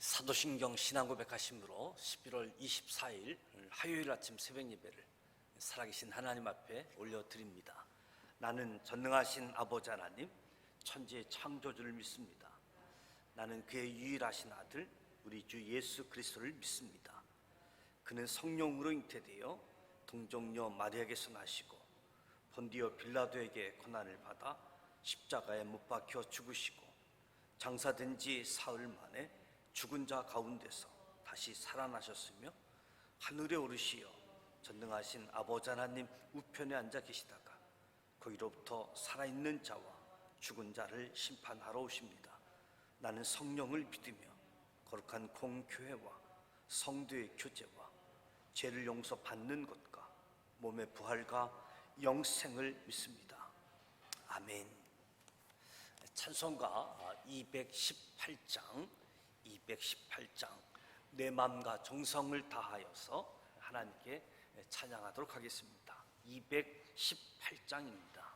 사도신경 신앙고백하심으로 11월 24일 화요일 아침 새벽 예배를 살아계신 하나님 앞에 올려드립니다. 나는 전능하신 아버지 하나님, 천지의 창조주를 믿습니다. 나는 그의 유일하신 아들 우리 주 예수 그리스도를 믿습니다. 그는 성령으로 잉태되어 동정녀 마리아에게서 나시고 본디오 빌라도에게 고난을 받아 십자가에 못 박혀 죽으시고 장사된 지 사흘 만에 죽은 자 가운데서 다시 살아나셨으며 하늘에 오르시어 전능하신 아버지 하나님 우편에 앉아 계시다가 거기로부터 살아있는 자와 죽은 자를 심판하러 오십니다. 나는 성령을 믿으며 거룩한 공교회와 성도의 교제와 죄를 용서받는 것과 몸의 부활과 영생을 믿습니다. 아멘. 찬송가 218장 내 마음과 정성을 다하여서 하나님께 찬양하도록 하겠습니다. 218장입니다.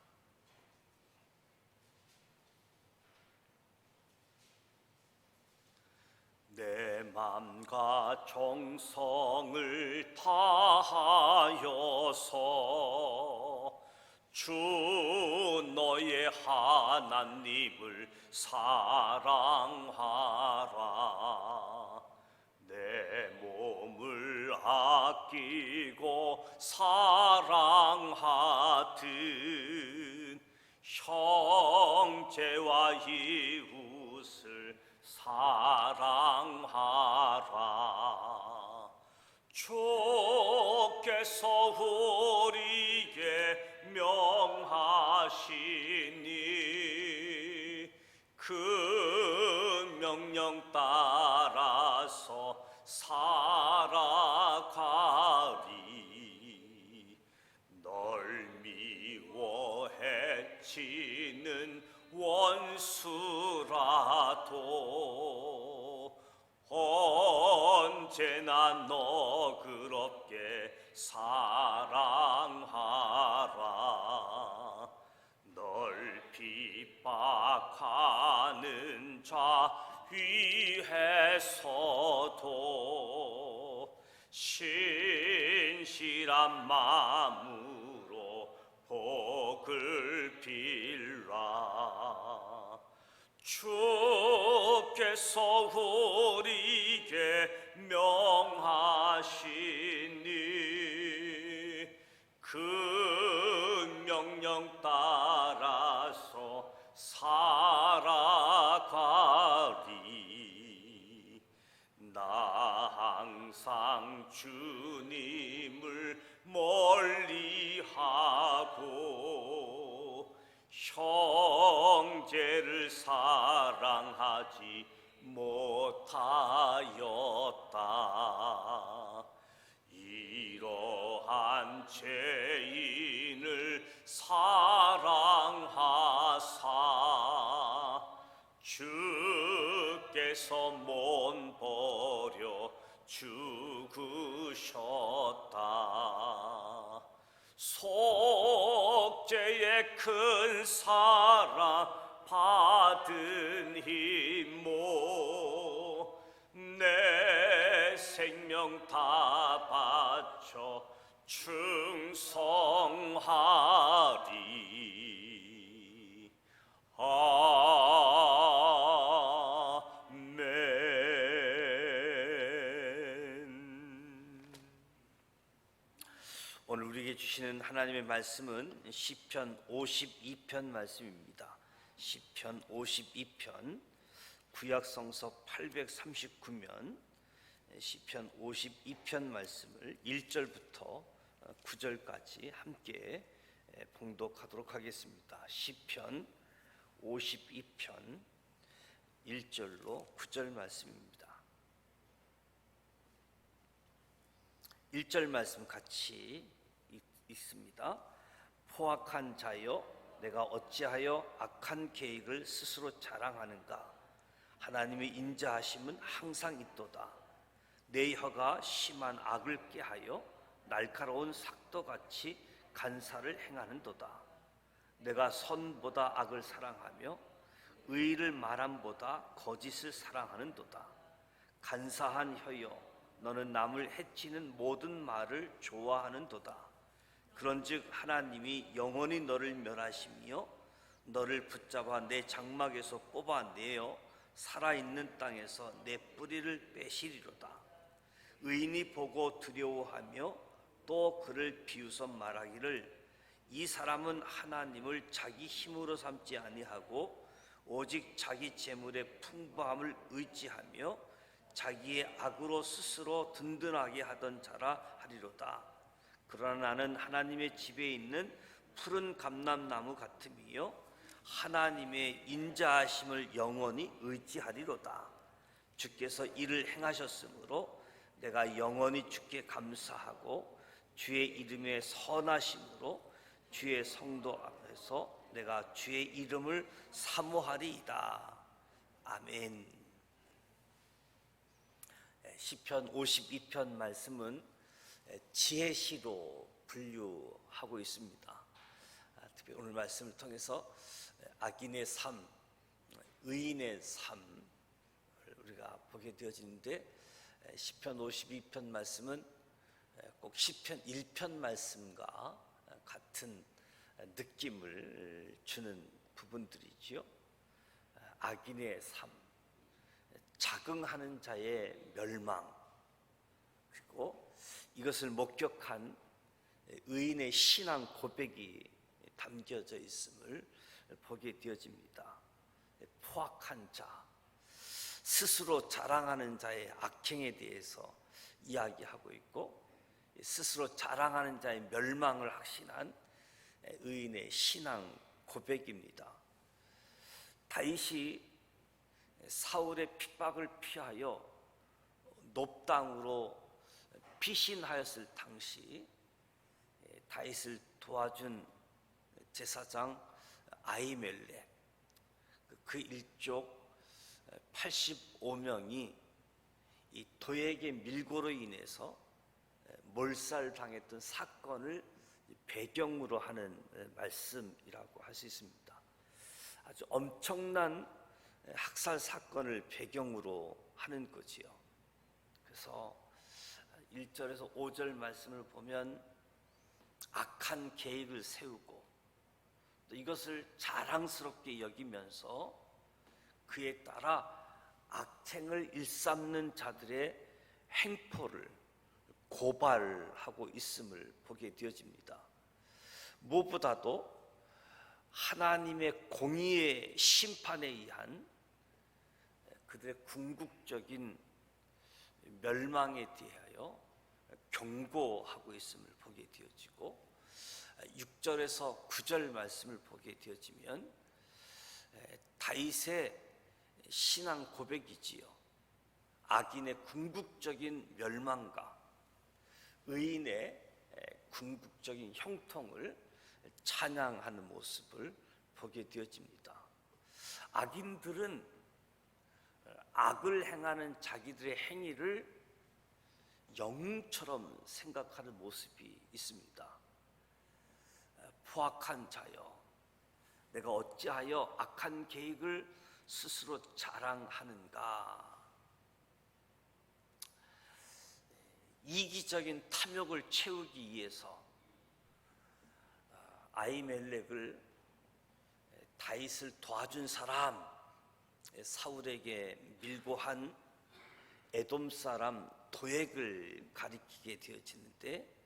내 마음과 정성을 다하여서 주 너의 하나님을 사랑하라. 내 몸을 아끼고 사랑하듯 형제와 이웃을 사랑하라. 주께서 우리에게 명하시니 그 명령 따라서 살아가리. 널 미워 해치는 원수라도 언제나 너그럽게 사랑하라. 널 핍박하는 자 위에서도 신실한 마음으로 복을 빌라. 주께서 우리에게 명하시니 그 명령 따라서 살아가리. 나 항상 주님을 멀리하고 형제를 사랑하지 못하였다. 이러한 죄인을 사랑하사 주께서 못 버려 죽으셨다. 속죄의 큰 사랑 받은 힘모 내 생명 다 바쳐 충성하리. 아멘. 오늘 우리에게 주시는 하나님의 말씀은 시편 52편 말씀입니다. 시편 52편 구약성서 839면 시편 52편 말씀을 1절부터 9절까지 함께 봉독하도록 하겠습니다. 시편 52편 1절로 9절 말씀입니다. 1절 말씀 같이 읽습니다. 포악한 자여, 내가 어찌하여 악한 계획을 스스로 자랑하는가? 하나님의 인자하심은 항상 있도다. 내 혀가 심한 악을 꾀하여 날카로운 삭도같이 간사를 행하는도다. 내가 선보다 악을 사랑하며 의를 말함보다 거짓을 사랑하는도다. 간사한 혀여, 너는 남을 해치는 모든 말을 좋아하는도다. 그런즉 하나님이 영원히 너를 멸하시며 너를 붙잡아 내 장막에서 뽑아내어 살아있는 땅에서 내 뿌리를 빼시리로다. 의인이 보고 두려워하며 또 그를 비웃어 말하기를 이 사람은 하나님을 자기 힘으로 삼지 아니하고 오직 자기 재물의 풍부함을 의지하며 자기의 악으로 스스로 든든하게 하던 자라 하리로다. 그러나 나는 하나님의 집에 있는 푸른 감람나무 같음이요 하나님의 인자하심을 영원히 의지하리로다. 주께서 이를 행하셨으므로 내가 영원히 주께 감사하고 주의 이름의 선하심으로 주의 성도 앞에서 내가 주의 이름을 사모하리이다. 아멘. 시편 52편 말씀은 지혜시로 분류하고 있습니다. 특히 오늘 말씀을 통해서 악인의 삶, 의인의 삶을 우리가 보게 되어지는데, 시편 52편 말씀은 꼭 시편 1편 말씀과 같은 느낌을 주는 부분들이지요. 악인의 삶, 자긍하는 자의 멸망, 그리고 이것을 목격한 의인의 신앙 고백이 담겨져 있음을 보게 되어집니다. 포악한 자, 스스로 자랑하는 자의 악행에 대해서 이야기하고 있고, 스스로 자랑하는 자의 멸망을 확신한 의인의 신앙 고백입니다. 다윗이 사울의 핍박을 피하여 높당으로 피신하였을 당시 다윗을 도와준 제사장 아히멜렉, 그 일족 85명이 이 도액의 밀고로 인해서 몰살당했던 사건을 배경으로 하는 말씀이라고 할 수 있습니다. 아주 엄청난 학살 사건을 배경으로 하는 거지요. 그래서 1절에서 5절 말씀을 보면 악한 계획을 세우고 또 이것을 자랑스럽게 여기면서 그에 따라 악행을 일삼는 자들의 행포를 고발하고 있음을 보게 되어집니다. 무엇보다도 하나님의 공의의 심판에 의한 그들의 궁극적인 멸망에 대하여 경고하고 있음을 보게 되어지고, 6절에서 9절 말씀을 보게 되어지면 다윗의 신앙 고백이지요. 악인의 궁극적인 멸망과 의인의 궁극적인 형통을 찬양하는 모습을 보게 되어집니다. 악인들은 악을 행하는 자기들의 행위를 영웅처럼 생각하는 모습이 있습니다. 포악한 자여, 내가 어찌하여 악한 계획을 스스로 자랑하는가. 이기적인 탐욕을 채우기 위해서 아히멜렉을, 다윗을 도와준 사람, 사울에게 밀고 한 에돔 사람 도액을 가리키게 되어지는데,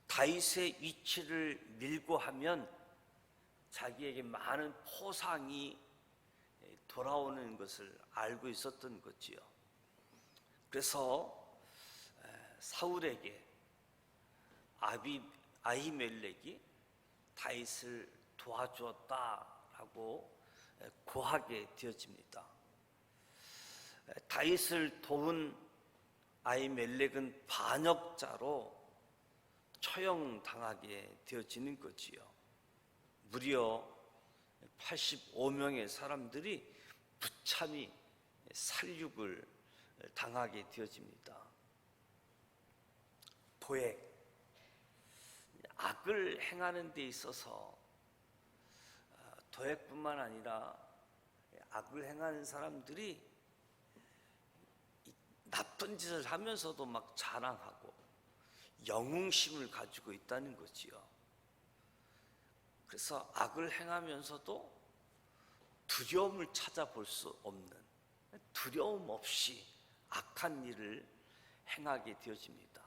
다윗의 위치를 밀고 하면 자기에게 많은 포상이 돌아오는 것을 알고 있었던 거지요. 그래서 사울에게 아히멜렉이 다윗을 도와주었다라고 고하게 되어집니다. 다윗을 도운 아히멜렉은 반역자로 처형당하게 되어지는 거지요. 무려 85명의 사람들이 부참히 살육을 당하게 되어집니다. 도액, 악을 행하는 데 있어서 도액뿐만 아니라 악을 행하는 사람들이 이 나쁜 짓을 하면서도 막 자랑하고 영웅심을 가지고 있다는 거지요. 그래서 악을 행하면서도 두려움을 찾아볼 수 없는, 두려움 없이 악한 일을 행하게 되어집니다.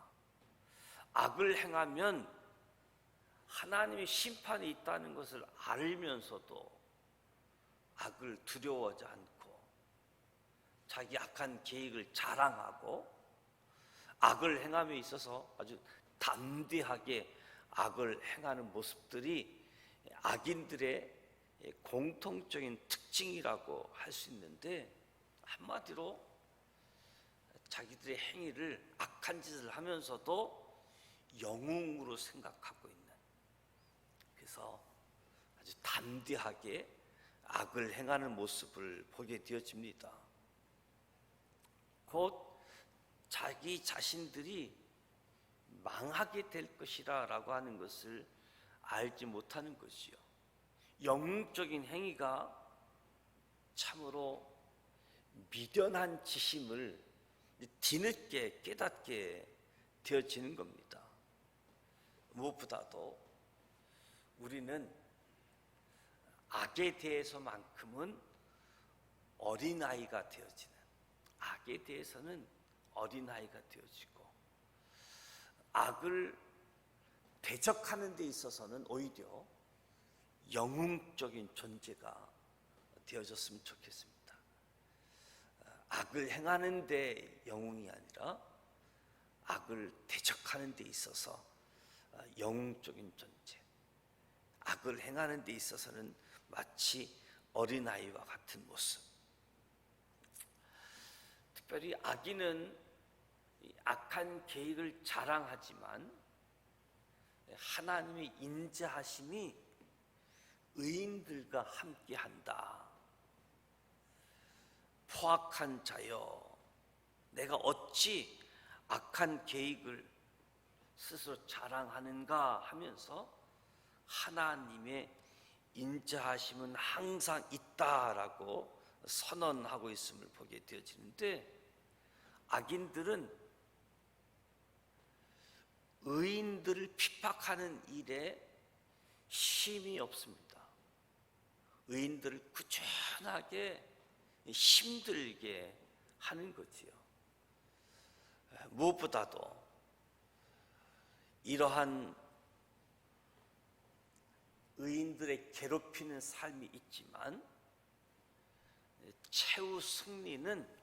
악을 행하면 하나님의 심판이 있다는 것을 알면서도 악을 두려워하지 않고 자기 악한 계획을 자랑하고 악을 행함에 있어서 아주 담대하게 악을 행하는 모습들이 악인들의 공통적인 특징이라고 할 수 있는데, 한마디로 자기들의 행위를 악한 짓을 하면서도 영웅으로 생각하고 있는, 그래서 아주 담대하게 악을 행하는 모습을 보게 되어집니다. 곧 자기 자신들이 망하게 될 것이라 라고 하는 것을 알지 못하는 것이요, 영웅적인 행위가 참으로 미련한 짓임을 뒤늦게 깨닫게 되어지는 겁니다. 무엇보다도 우리는 악에 대해서만큼은 어린아이가 되어지는, 악에 대해서는 어린아이가 되어지고, 악을 대적하는 데 있어서는 오히려 영웅적인 존재가 되어졌으면 좋겠습니다. 악을 행하는 데 영웅이 아니라 악을 대적하는 데 있어서 영웅적인 존재, 악을 행하는 데 있어서는 마치 어린아이와 같은 모습. 특별히 악인은 악한 계획을 자랑하지만 하나님의 인자하심이 의인들과 함께한다. 포악한 자여, 내가 어찌 악한 계획을 스스로 자랑하는가 하면서 하나님의 인자하심은 항상 있다라고 선언하고 있음을 보게 되어지는데, 악인들은 의인들을 핍박하는 일에 쉼이 없습니다. 의인들을 꾸준하게 힘들게 하는 거지요. 무엇보다도 이러한 의인들의 괴롭히는 삶이 있지만 최후 승리는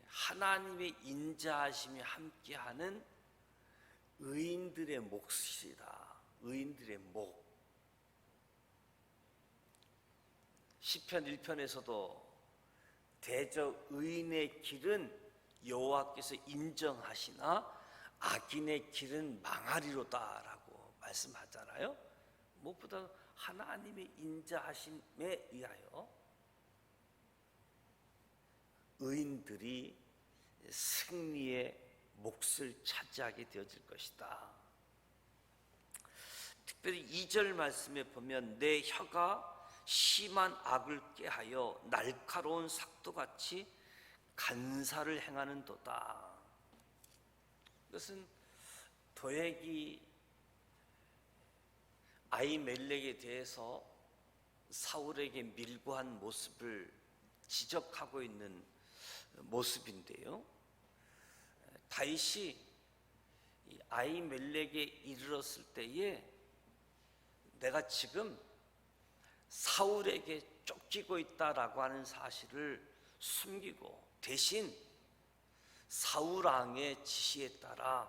하나님의 인자하심이 함께하는 의인들의 몫이다. 의인들의 목. 시편 1편에서도 대저 의인의 길은 여호와께서 인정하시나 악인의 길은 망하리로다 라고 말씀하잖아요. 무엇보다 하나님의 인자하심에 의하여 의인들이 승리의 몫을 차지하게 되어질 것이다. 특별히 2절 말씀에 보면 내 혀가 심한 악을 꾀하여 날카로운 삭도같이 간사를 행하는도다. 이것은 도액이 아히멜렉에 대해서 사울에게 밀고한 모습을 지적하고 있는 모습인데요, 다윗이 아히멜렉에 이르렀을 때에 내가 지금 사울에게 쫓기고 있다라고 하는 사실을 숨기고 대신 사울 왕의 지시에 따라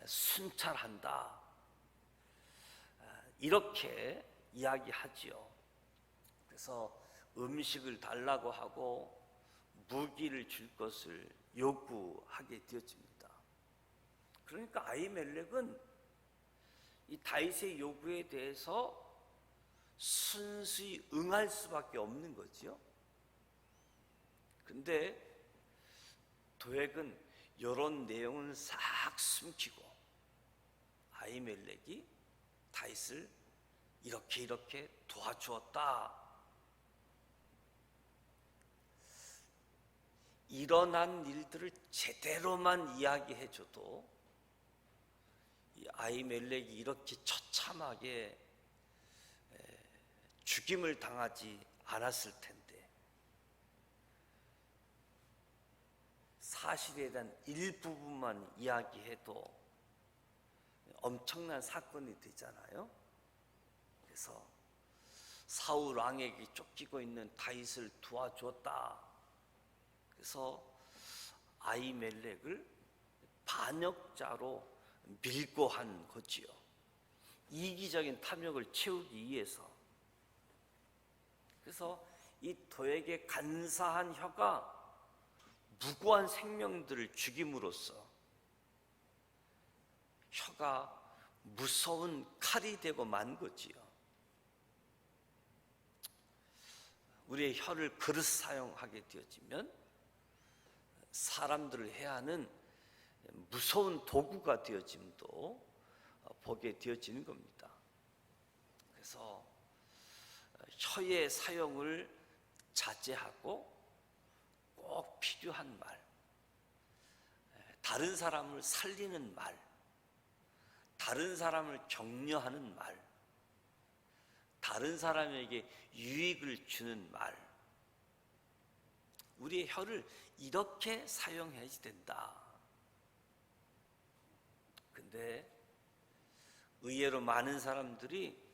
순찰한다, 이렇게 이야기하지요. 그래서 음식을 달라고 하고 무기를 줄 것을 요구하게 되어집니다. 그러니까 아히멜렉은 이 다윗의 요구에 대해서 순수히 응할 수밖에 없는 거지요. 근데 도액은 이런 내용을 싹 숨기고 아히멜렉이 다윗을 이렇게 도와주었다, 일어난 일들을 제대로만 이야기해줘도 이 아히멜렉이 이렇게 처참하게 죽임을 당하지 않았을 텐데, 사실에 대한 일부분만 이야기해도 엄청난 사건이 되잖아요. 그래서 사울 왕에게 쫓기고 있는 다윗을 도와주었다. 그래서 아히멜렉을 반역자로 밀고 한 거지요. 이기적인 탐욕을 채우기 위해서. 그래서 이 도에게 간사한 혀가 무고한 생명들을 죽임으로써 혀가 무서운 칼이 되고 만 거지요. 우리의 혀를 그릇 사용하게 되어지면 사람들을 해하는 무서운 도구가 되어짐도 보게 되어지는 겁니다. 그래서 혀의 사용을 자제하고 꼭 필요한 말, 다른 사람을 살리는 말, 다른 사람을 격려하는 말, 다른 사람에게 유익을 주는 말, 우리의 혀를 이렇게 사용해야 된다. 근데 의외로 많은 사람들이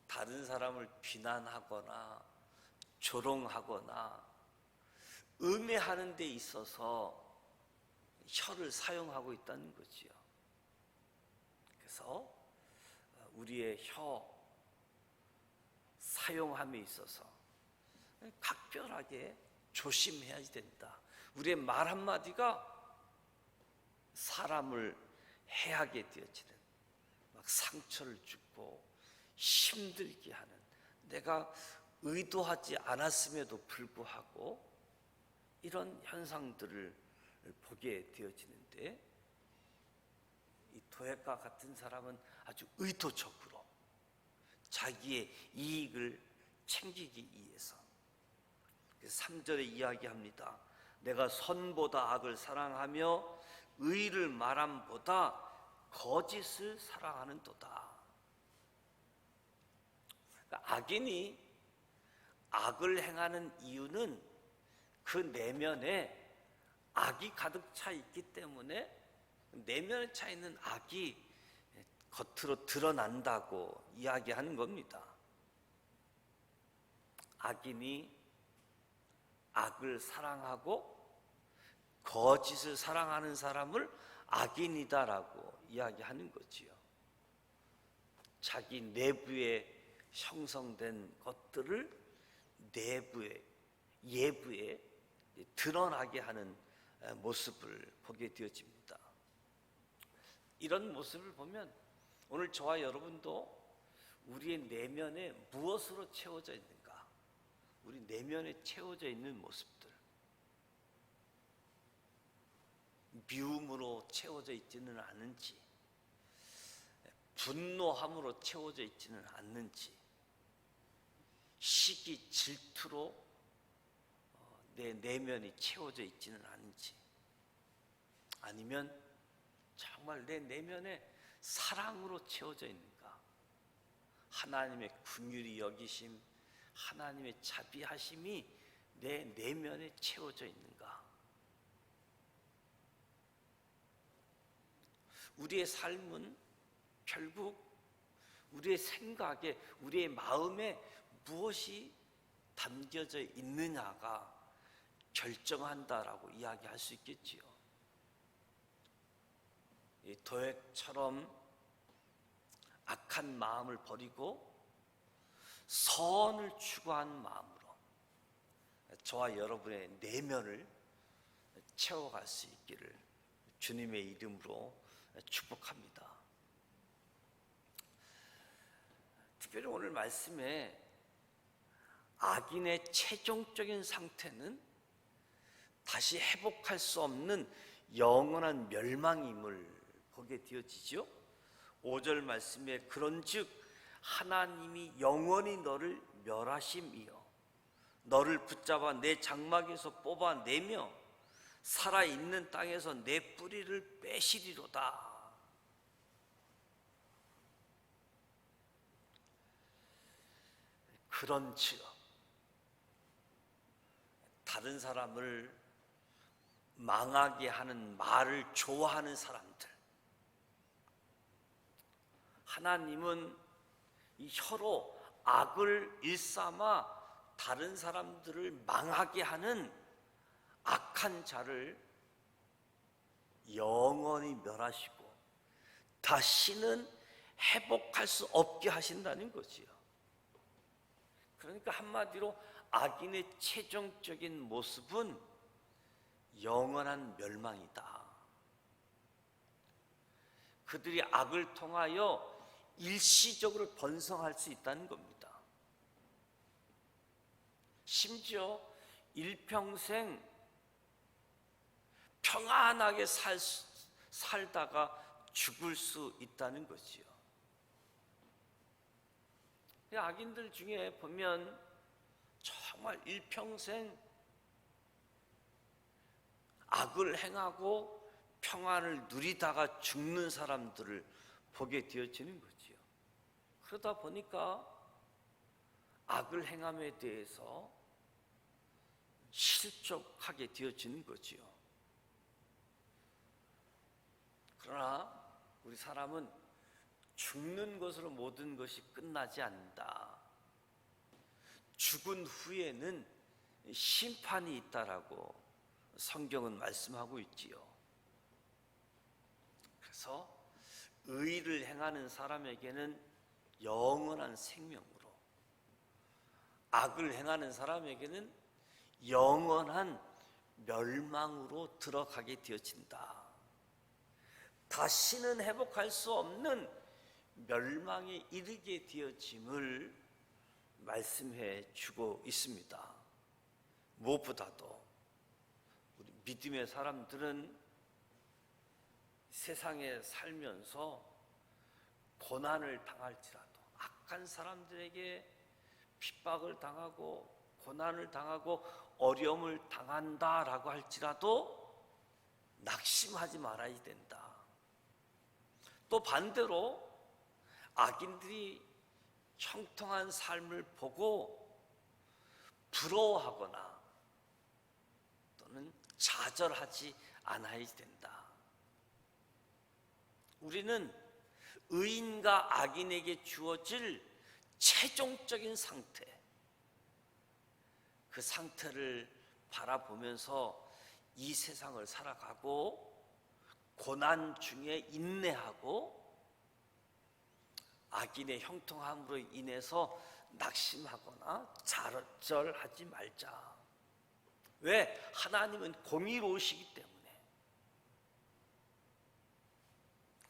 다른 사람을 비난하거나 조롱하거나 음해하는 데 있어서 혀를 사용하고 있다는 거지요. 그래서 우리의 혀 사용함에 있어서 각별하게 조심해야 된다. 우리의 말 한마디가 사람을 해하게 되어지는, 막 상처를 주고 힘들게 하는, 내가 의도하지 않았음에도 불구하고 이런 현상들을 보게 되어지는데, 이 도액과 같은 사람은 아주 의도적으로 자기의 이익을 챙기기 위해서 3절에 이야기합니다. 내가 선보다 악을 사랑하며 의를 말함보다 거짓을 사랑하는도다. 그러니까 악인이 악을 행하는 이유는 그 내면에 악이 가득 차 있기 때문에 내면에 차 있는 악이 겉으로 드러난다고 이야기하는 겁니다. 악인이 악을 사랑하고 거짓을 사랑하는 사람을 악인이다라고 이야기하는 거지요. 자기 내부에 형성된 것들을 내부에, 예부에 드러나게 하는 모습을 보게 되어집니다. 이런 모습을 보면 오늘 저와 여러분도 우리의 내면에 무엇으로 채워져 있는가, 우리 내면에 채워져 있는 모습들, 미움으로 채워져 있지는 않은지, 분노함으로 채워져 있지는 않는지, 시기, 질투로 내 내면이 채워져 있지는 않은지, 아니면 정말 내 내면에 사랑으로 채워져 있는가, 하나님의 긍휼히 여기심, 하나님의 자비하심이 내 내면에 채워져 있는가. 우리의 삶은 결국 우리의 생각에, 우리의 마음에 무엇이 담겨져 있느냐가 결정한다라고 이야기할 수 있겠지요. 이 도액처럼 악한 마음을 버리고 선을 추구하는 마음으로 저와 여러분의 내면을 채워갈 수 있기를 주님의 이름으로 축복합니다. 특별히 오늘 말씀에 악인의 최종적인 상태는 다시 회복할 수 없는 영원한 멸망임을 보게 되어지죠. 5절 말씀에 그런즉 하나님이 영원히 너를 멸하심이요 너를 붙잡아 내 장막에서 뽑아내며 살아있는 땅에서 내 뿌리를 빼시리로다. 그런즉 다른 사람을 망하게 하는 말을 좋아하는 사람들, 하나님은 이 혀로 악을 일삼아 다른 사람들을 망하게 하는 악한 자를 영원히 멸하시고 다시는 회복할 수 없게 하신다는 거지요. 그러니까 한마디로 악인의 최종적인 모습은 영원한 멸망이다. 그들이 악을 통하여 일시적으로 번성할 수 있다는 겁니다. 심지어 일평생 평안하게 살다가 죽을 수 있다는 거지요. 악인들 중에 보면 정말 일평생 악을 행하고 평안을 누리다가 죽는 사람들을 보게 되어지는 거지요. 그러다 보니까 악을 행함에 대해서 실족하게 되어지는 거지요. 그러나 우리 사람은 죽는 것으로 모든 것이 끝나지 않는다. 죽은 후에는 심판이 있다라고 성경은 말씀하고 있지요. 그래서 의를 행하는 사람에게는 영원한 생명으로, 악을 행하는 사람에게는 영원한 멸망으로 들어가게 되어진다. 다시는 회복할 수 없는 멸망에 이르게 되어짐을 말씀해 주고 있습니다. 무엇보다도 우리 믿음의 사람들은 세상에 살면서 고난을 당할지라도, 악한 사람들에게 핍박을 당하고 고난을 당하고 어려움을 당한다라고 할지라도 낙심하지 말아야 된다. 또 반대로 악인들이 형통한 삶을 보고 부러워하거나 또는 좌절하지 않아야 된다. 우리는 의인과 악인에게 주어질 최종적인 상태, 그 상태를 바라보면서 이 세상을 살아가고 고난 중에 인내하고 악인의 형통함으로 인해서 낙심하거나 좌절하지 말자. 왜? 하나님은 공의로우시기 때문에.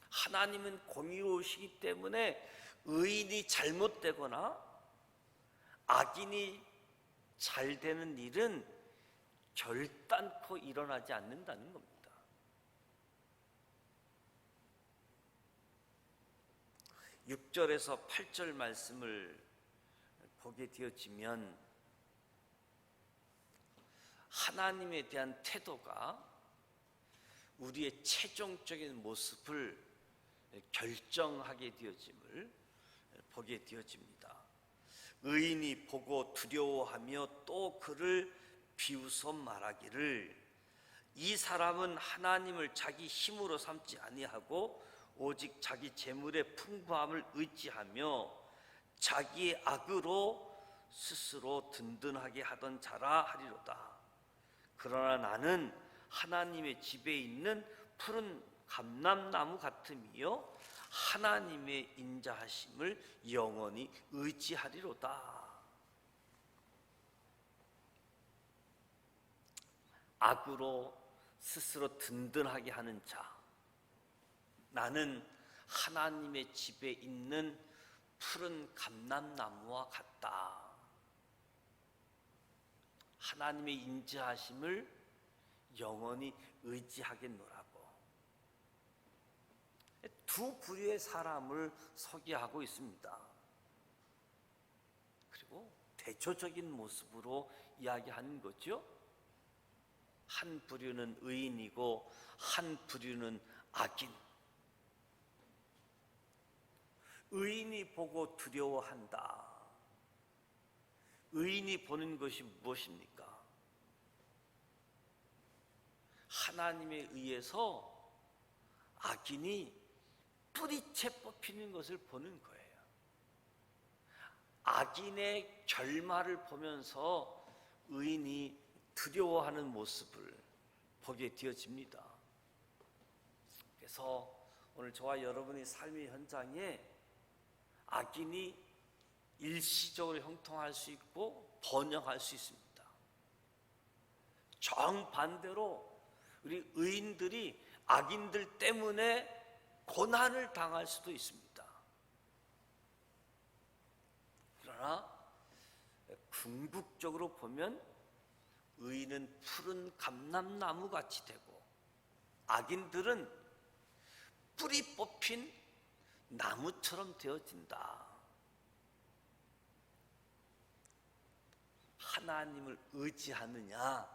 하나님은 공의로우시기 때문에 의인이 잘못되거나 악인이 잘 되는 일은 결단코 일어나지 않는다는 겁니다. 6절에서 8절 말씀을 보게 되어지면 하나님에 대한 태도가 우리의 최종적인 모습을 결정하게 되어짐을 보게 되어집니다. 의인이 보고 두려워하며 또 그를 비웃어 말하기를 이 사람은 하나님을 자기 힘으로 삼지 아니하고 오직 자기 재물의 풍부함을 의지하며 자기의 악으로 스스로 든든하게 하던 자라 하리로다. 그러나 나는 하나님의 집에 있는 푸른 감람나무 같음이요 하나님의 인자하심을 영원히 의지하리로다. 악으로 스스로 든든하게 하는 자, 나는 하나님의 집에 있는 푸른 감람나무와 같다. 하나님의 인자하심을 영원히 의지하겠노라고. 두 부류의 사람을 소개하고 있습니다. 그리고 대조적인 모습으로 이야기하는 거죠. 한 부류는 의인이고 한 부류는 악인. 의인이 보고 두려워한다. 의인이 보는 것이 무엇입니까? 하나님에 의해서 악인이 뿌리채 뽑히는 것을 보는 거예요. 악인의 결말을 보면서 의인이 두려워하는 모습을 보게 되어집니다. 그래서 오늘 저와 여러분의 삶의 현장에 악인이 일시적으로 형통할 수 있고 번영할 수 있습니다. 정반대로 우리 의인들이 악인들 때문에 고난을 당할 수도 있습니다. 그러나 궁극적으로 보면 의인은 푸른 감람나무 같이 되고 악인들은 뿌리 뽑힌 나무처럼 되어진다. 하나님을 의지하느냐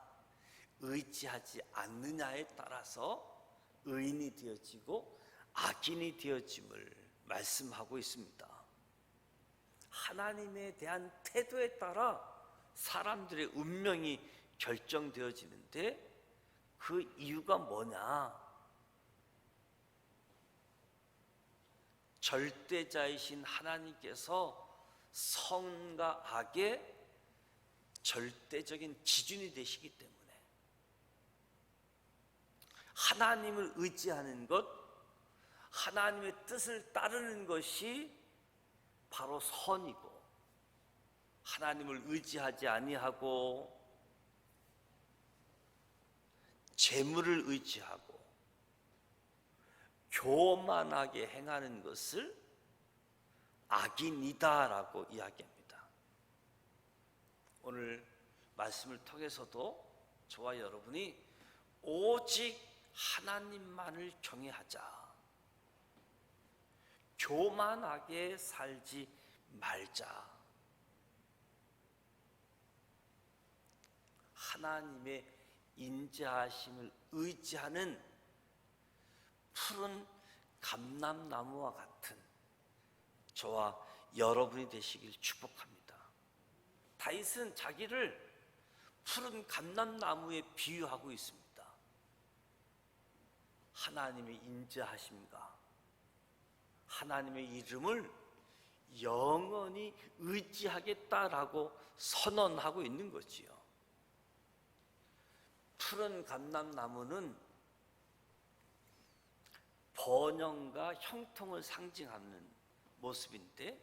의지하지 않느냐에 따라서 의인이 되어지고 악인이 되어짐을 말씀하고 있습니다. 하나님에 대한 태도에 따라 사람들의 운명이 결정되어지는데 그 이유가 뭐냐? 절대자이신 하나님께서 선과 악의 절대적인 기준이 되시기 때문에 하나님을 의지하는 것, 하나님의 뜻을 따르는 것이 바로 선이고, 하나님을 의지하지 아니하고 재물을 의지하고 교만하게 행하는 것을 악인이다라고 이야기합니다. 오늘 말씀을 통해서도 저와 여러분이 오직 하나님만을 경외하자, 교만하게 살지 말자, 하나님의 인자하심을 의지하는 푸른 감람나무와 같은 저와 여러분이 되시길 축복합니다. 다윗은 자기를 푸른 감람나무에 비유하고 있습니다. 하나님의 인자하심과 하나님의 이름을 영원히 의지하겠다라고 선언하고 있는 거지요. 푸른 감람나무는 번영과 형통을 상징하는 모습인데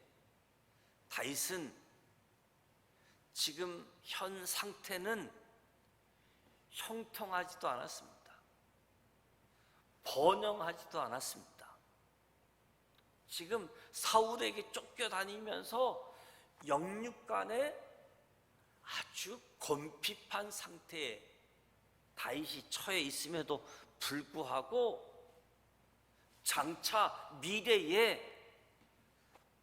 다윗은 지금 현 상태는 형통하지도 않았습니다. 번영하지도 않았습니다. 지금 사울에게 쫓겨다니면서 영육간에 아주 곤핍한 상태에 다윗이 처해 있음에도 불구하고 장차 미래에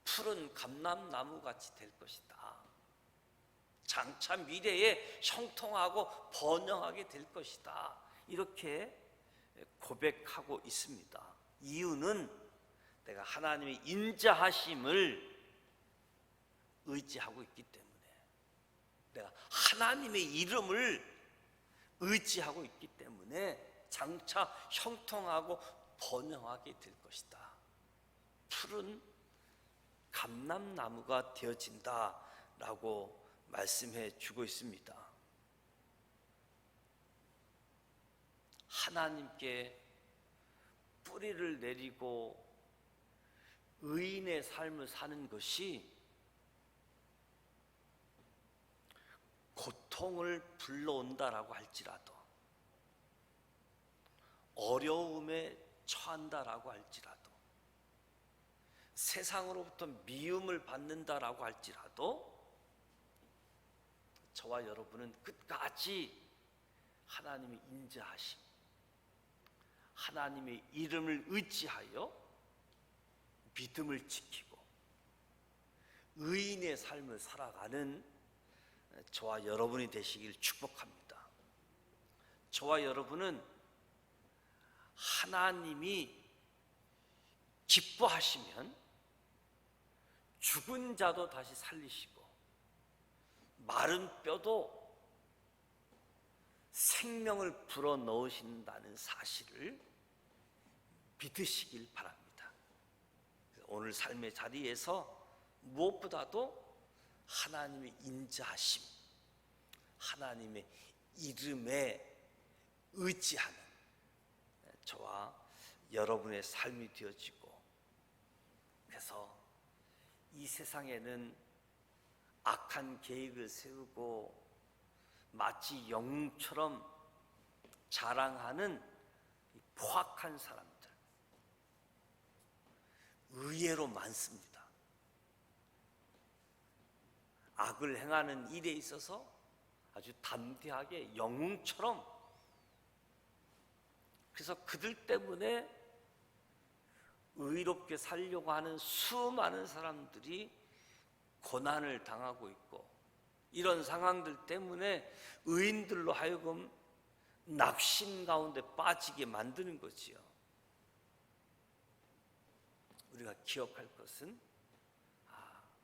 푸른 감람나무 같이 될 것이다. 장차 미래에 형통하고 번영하게 될 것이다. 이렇게 고백하고 있습니다. 이유는 내가 하나님의 인자하심을 의지하고 있기 때문에, 내가 하나님의 이름을 의지하고 있기 때문에 장차 형통하고 번영하게 될 것이다. 푸른 감람나무가 되어진다라고 말씀해 주고 있습니다. 하나님께 뿌리를 내리고 의인의 삶을 사는 것이 고통을 불러온다라고 할지라도, 어려움에 처한다라고 할지라도, 세상으로부터 미움을 받는다라고 할지라도 저와 여러분은 끝까지 하나님의 인자하심, 하나님의 이름을 의지하여 믿음을 지키고 의인의 삶을 살아가는 저와 여러분이 되시길 축복합니다. 저와 여러분은 하나님이 기뻐하시면 죽은 자도 다시 살리시고 마른 뼈도 생명을 불어넣으신다는 사실을 믿으시길 바랍니다. 오늘 삶의 자리에서 무엇보다도 하나님의 인자하심, 하나님의 이름에 의지하는 저와 여러분의 삶이 되어지고, 그래서 이 세상에는 악한 계획을 세우고 마치 영웅처럼 자랑하는 포악한 사람들 의외로 많습니다. 악을 행하는 일에 있어서 아주 담대하게 영웅처럼, 그래서 그들 때문에 의롭게 살려고 하는 수많은 사람들이 고난을 당하고 있고, 이런 상황들 때문에 의인들로 하여금 낙심 가운데 빠지게 만드는 거지요. 우리가 기억할 것은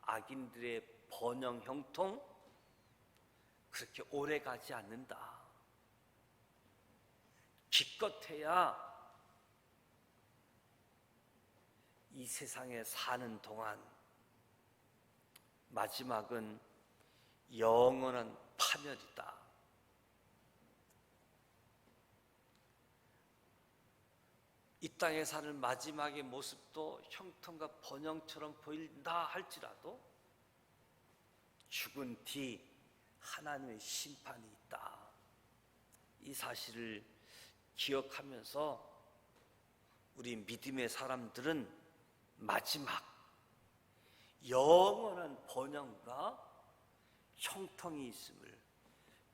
악인들의 번영 형통 그렇게 오래 가지 않는다. 기껏해야 이 세상에 사는 동안 마지막은 영원한 파멸이다. 이 땅에 사는 마지막의 모습도 형통과 번영처럼 보인다 할지라도 죽은 뒤 하나님의 심판이 있다. 이 사실을 기억하면서 우리 믿음의 사람들은 마지막 영원한 번영과 형통이 있음을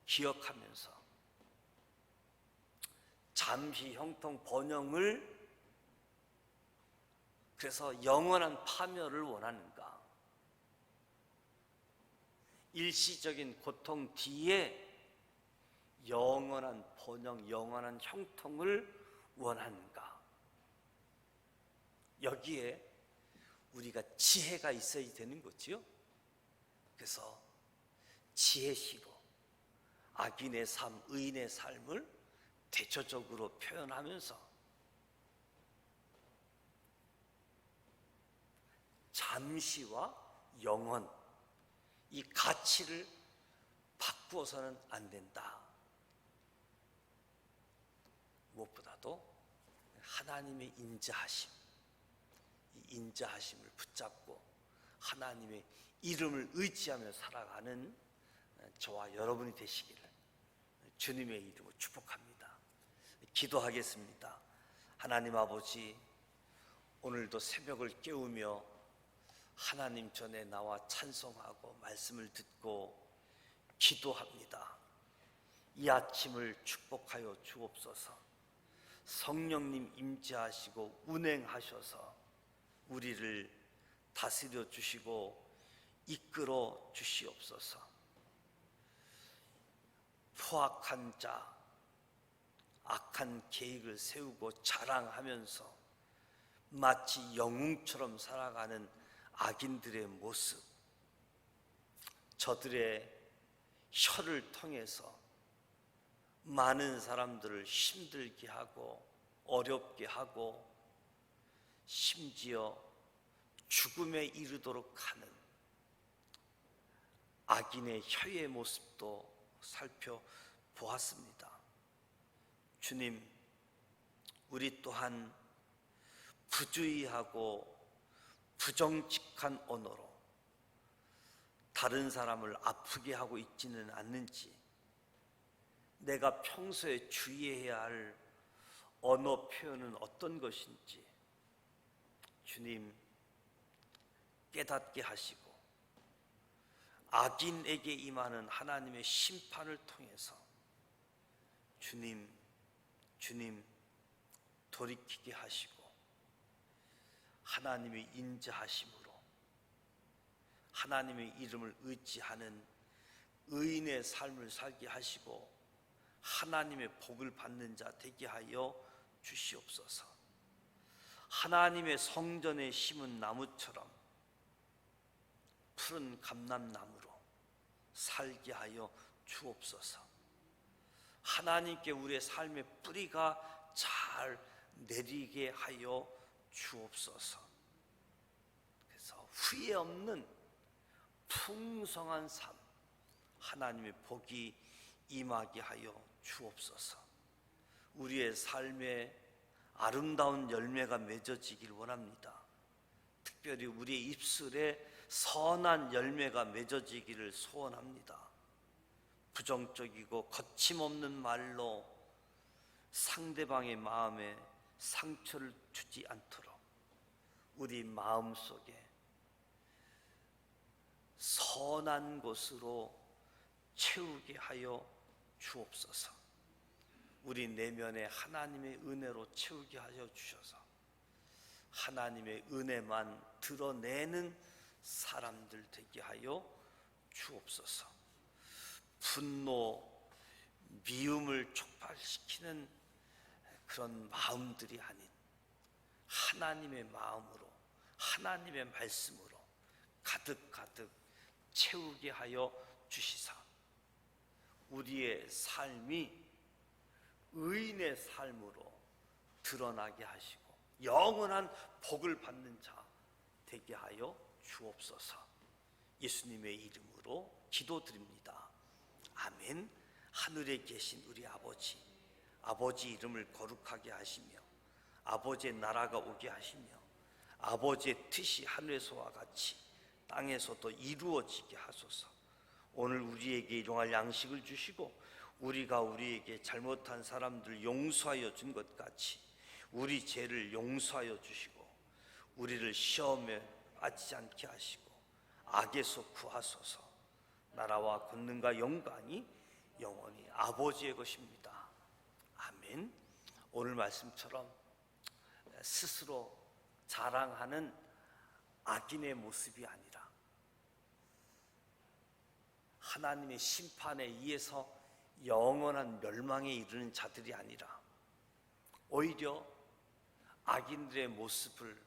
기억하면서 잠시 형통 번영을, 그래서 영원한 파멸을 원하는가? 일시적인 고통 뒤에 영원한 번영, 영원한 형통을 원하는가? 여기에 우리가 지혜가 있어야 되는 거지요. 그래서 지혜시로 악인의 삶, 의인의 삶을 대조적으로 표현하면서 잠시와 영원, 이 가치를 바꾸어서는 안 된다. 무엇보다도 하나님의 인자하심, 이 인자하심을 붙잡고 하나님의 이름을 의지하며 살아가는 저와 여러분이 되시기를 주님의 이름으로 축복합니다. 기도하겠습니다. 하나님 아버지, 오늘도 새벽을 깨우며 하나님 전에 나와 찬송하고 말씀을 듣고 기도합니다. 이 아침을 축복하여 주옵소서. 성령님 임재하시고 운행하셔서 우리를 다스려 주시고 이끌어 주시옵소서. 포악한 자, 악한 계획을 세우고 자랑하면서 마치 영웅처럼 살아가는 악인들의 모습, 저들의 혀를 통해서 많은 사람들을 힘들게 하고 어렵게 하고 심지어 죽음에 이르도록 하는 악인의 혀의 모습도 살펴보았습니다. 주님, 우리 또한 부주의하고 부정직한 언어로 다른 사람을 아프게 하고 있지는 않는지, 내가 평소에 주의해야 할 언어 표현은 어떤 것인지 주님 깨닫게 하시고, 악인에게 임하는 하나님의 심판을 통해서 주님 돌이키게 하시고, 하나님의 인자하심으로 하나님의 이름을 의지하는 의인의 삶을 살게 하시고, 하나님의 복을 받는 자 되게 하여 주시옵소서. 하나님의 성전에 심은 나무처럼 푸른 감람나무로 살게 하여 주옵소서. 하나님께 우리의 삶의 뿌리가 잘 내리게 하여 주옵소서. 그래서 후회 없는 풍성한 삶, 하나님의 복이 임하게 하여 주옵소서. 우리의 삶에 아름다운 열매가 맺어지길 원합니다. 특별히 우리의 입술에 선한 열매가 맺어지기를 소원합니다. 부정적이고 거침없는 말로 상대방의 마음에 상처를 주지 않도록 우리 마음속에 선한 것으로 채우게 하여 주옵소서. 우리 내면에 하나님의 은혜로 채우게 하여 주셔서 하나님의 은혜만 드러내는 사람들 되게 하여 주옵소서. 분노, 미움을 촉발시키는 그런 마음들이 아닌 하나님의 마음으로, 하나님의 말씀으로 가득 채우게 하여 주시사 우리의 삶이 의인의 삶으로 드러나게 하시고 영원한 복을 받는 자 되게 하여 주옵소서. 예수님의 이름으로 기도드립니다. 아멘. 하늘에 계신 우리 아버지, 아버지 이름을 거룩하게 하시며 아버지의 나라가 오게 하시며 아버지의 뜻이 하늘에서와 같이 땅에서도 이루어지게 하소서. 오늘 우리에게 일용할 양식을 주시고 우리가 우리에게 잘못한 사람들 용서하여 준 것 같이 우리 죄를 용서하여 주시고 우리를 시험에 빠지지 않게 하시고 악에서 구하소서. 나라와 권능과 영광이 영원히 아버지의 것입니다. 아멘. 오늘 말씀처럼 스스로 자랑하는 악인의 모습이 아니라 하나님의 심판에 의해서 영원한 멸망에 이르는 자들이 아니라 오히려 악인들의 모습을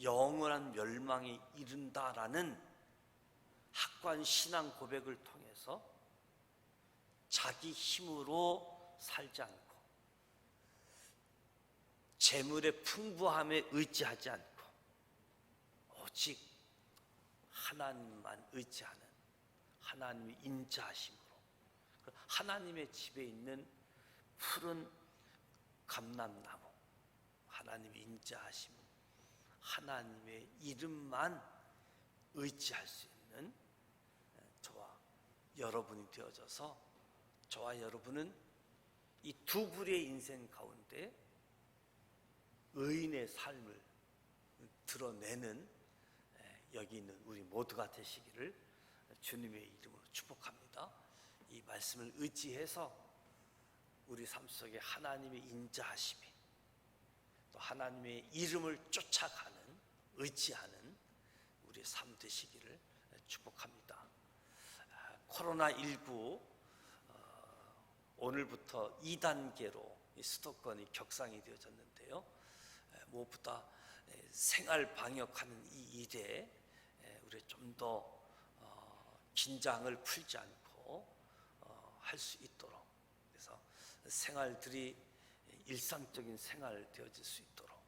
영원한 멸망에 이른다라는 학관 신앙 고백을 통해서 자기 힘으로 살지 않고 재물의 풍부함에 의지하지 않고 오직 하나님만 의지하는 하나님의 인자하심으로 하나님의 집에 있는 푸른 감람나무, 하나님의 인자하심, 하나님의 이름만 의지할 수 있는 저와 여러분이 되어져서 저와 여러분은 이 두 불의 인생 가운데 의인의 삶을 드러내는 여기 있는 우리 모두가 되시기를 주님의 이름으로 축복합니다. 이 말씀을 의지해서 우리 삶 속에 하나님의 인자하심이 또 하나님의 이름을 쫓아가는 의지하는 우리 삶 되시기를 축복합니다. 코로나19 오늘부터 2단계로 수도권이 격상이 되어졌는데요. 무엇보다 생활 방역하는 이 일에 우리 좀 더 긴장을 풀지 않고 할 수 있도록, 그래서 생활들이 일상적인 생활 되어질 수 있도록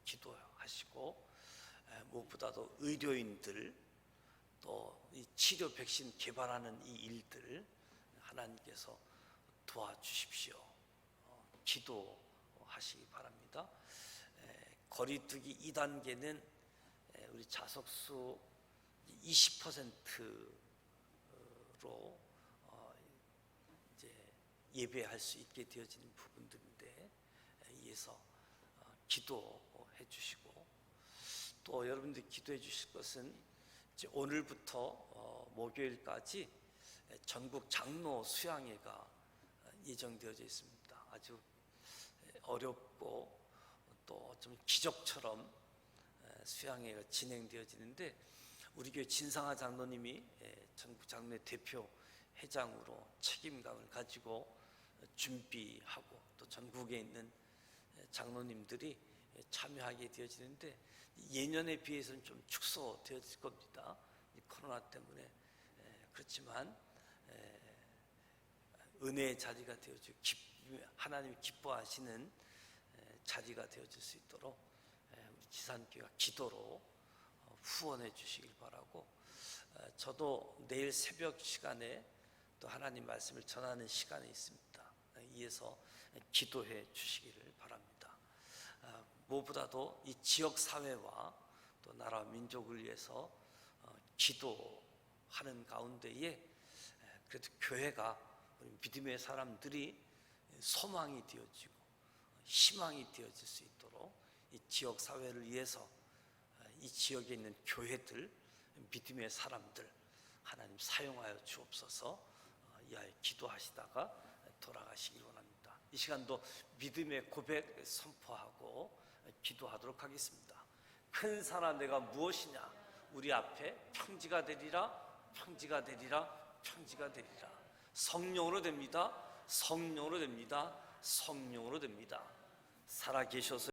기도하시고, 무엇보다도 의료인들 또 이 치료 백신 개발하는 이 일들 하나님께서 도와주십시오. 기도하시기 바랍니다. 거리두기 2단계는 우리 자석수 20%로 이제 예배할 수 있게 되어지는 부분들인데 이에서 기도해 주시고, 또 여러분들 기도해 주실 것은 이제 오늘부터 목요일까지 전국 장로 수양회가 예정되어져 있습니다. 아주 어렵고 또 좀 기적처럼 수양회가 진행되어지는데 우리 교회 진상하 장로님이 전국 장로회 대표 회장으로 책임감을 가지고 준비하고 또 전국에 있는 장로님들이 참여하게 되어지는데 예년에 비해서는 좀 축소되어질 겁니다. 이 코로나 때문에. 그렇지만 은혜의 자리가 되어지고 하나님이 기뻐하시는 자리가 되어질 수 있도록 우리 지산교회가 기도로 후원해 주시길 바라고, 저도 내일 새벽 시간에 또 하나님 말씀을 전하는 시간이 있습니다. 이에서 기도해 주시기를 바랍니다. 무엇보다도 이 지역 사회와 또 나라 민족을 위해서 기도하는 가운데에 그래도 교회가 우리 믿음의 사람들이 소망이 되어지고 희망이 되어질 수 있도록 이 지역 사회를 위해서 이 지역에 있는 교회들, 믿음의 사람들 하나님 사용하여 주옵소서. 이하에 기도하시다가 돌아가시길 원합니다. 이 시간도 믿음의 고백 선포하고 기도하도록 하겠습니다. 큰 산아 내가 무엇이냐, 우리 앞에 평지가 되리라, 평지가 되리라, 평지가 되리라. 성령으로 됩니다. 성령으로 됩니다. 성령으로 됩니다. 살아계셔서